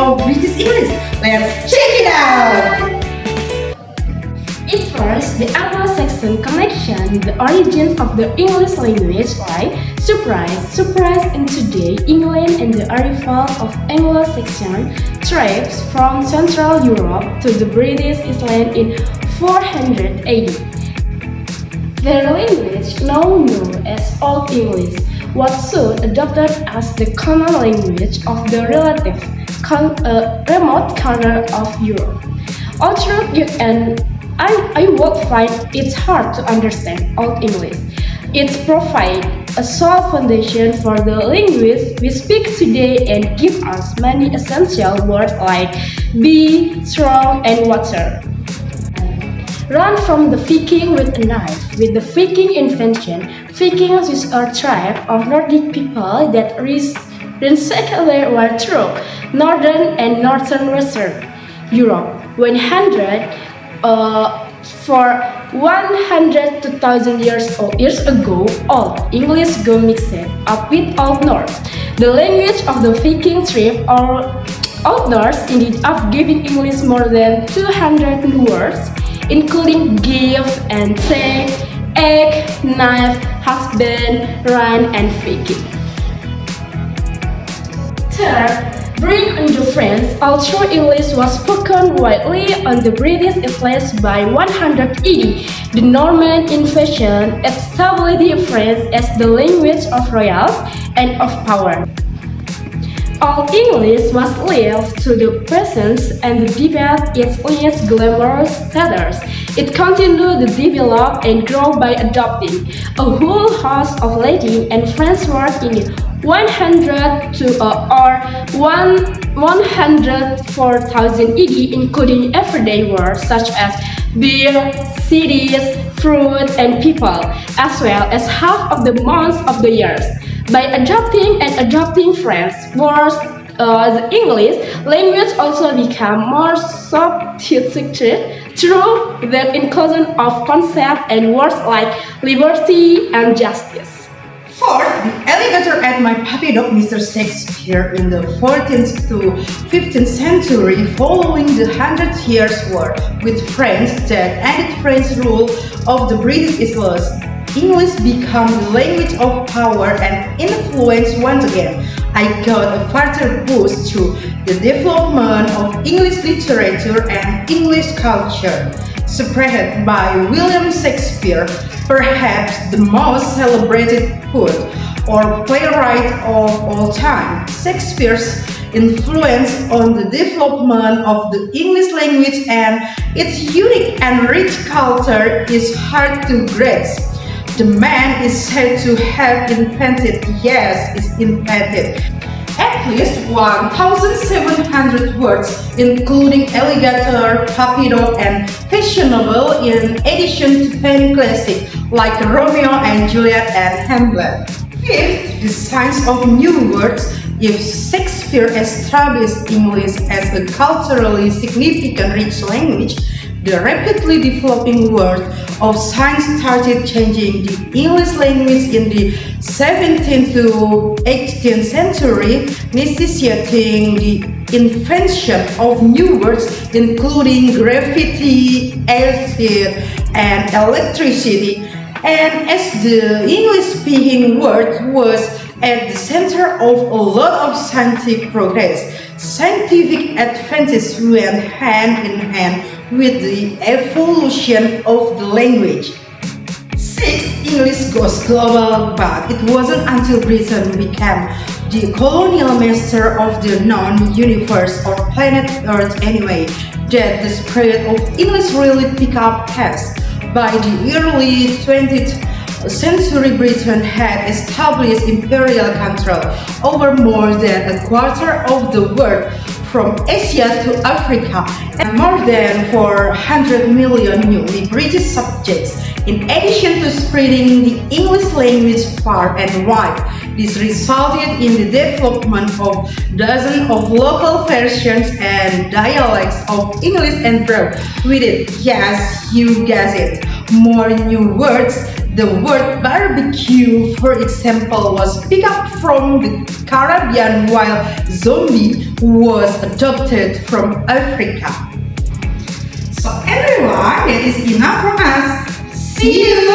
of British English. Let's check it out! At first, the Anglo-Saxon connection, the origins of the English language like surprise, and today England and the arrival of Anglo-Saxon tribes from Central Europe to the British Island in 480. Their language, now known as Old English, was soon adopted as the common language of the remote corner of Europe. Although I would find it hard to understand Old English, it provides a solid foundation for the language we speak today and gives us many essential words like be, strong, and water. Run from the Viking with a knife. With the Viking invention, Vikings is a tribe of Nordic people that ransacked their through northern and northwestern Europe. 100,000 years ago, Old English got mixed up with Old Norse. The language of the Viking tribe or Old Norse ended up giving English more than 200 new words, including give and take, egg, knife, husband, run, and Viking. Third, during the French, although English was spoken widely on the British Isles by 180, the Norman invasion established French as the language of royals and of power. Old English was left to the peasants and developed its least glamorous status. It continued to develop and grow by adopting a whole host of Latin and French words in 104,000 AD, including everyday words such as beer, cities, fruit, and people, as well as half of the months of the years. By adopting French words, the English language also became more sophisticated through the inclusion of concepts and words like liberty and justice. Fourth, the alligator ate my puppy dog Mr. Shakespeare in the 14th to 15th century, following the Hundred Years' War with France that ended French rule of the British Isles. English became the language of power and influence once again. I got a further boost through the development of English literature and English culture, spread by William Shakespeare, perhaps the most celebrated poet or playwright of all time. Shakespeare's influence on the development of the English language and its unique and rich culture is hard to grasp. The man is said to have invented at least 1,700 words, including alligator, puppy dog, and fashionable, in addition to penny classics like Romeo and Juliet and Hamlet. Fifth, the science of new words. If Shakespeare established English as a culturally significant rich language, the rapidly developing world of science started changing the English language in the 17th to 18th century, necessitating the invention of new words including gravity, acid, and electricity. And as the English-speaking world was at the center of a lot of scientific progress, scientific advances went hand in hand with the evolution of the language. Sixth, English goes global, but it wasn't until Britain became the colonial master of the known universe or planet Earth anyway, that the spread of English really picked up pace. By the early 20th century, Britain had established imperial control over more than a quarter of the world, from Asia to Africa, and more than 400 million newly British subjects, in addition to spreading the English language far and wide. This resulted in the development of dozens of local versions and dialects of English and brought with it, yes, you guessed it, more new words. The word barbecue, for example, was picked up from the Caribbean, while zombie was adopted from Africa. So everyone, that is enough from us. See you!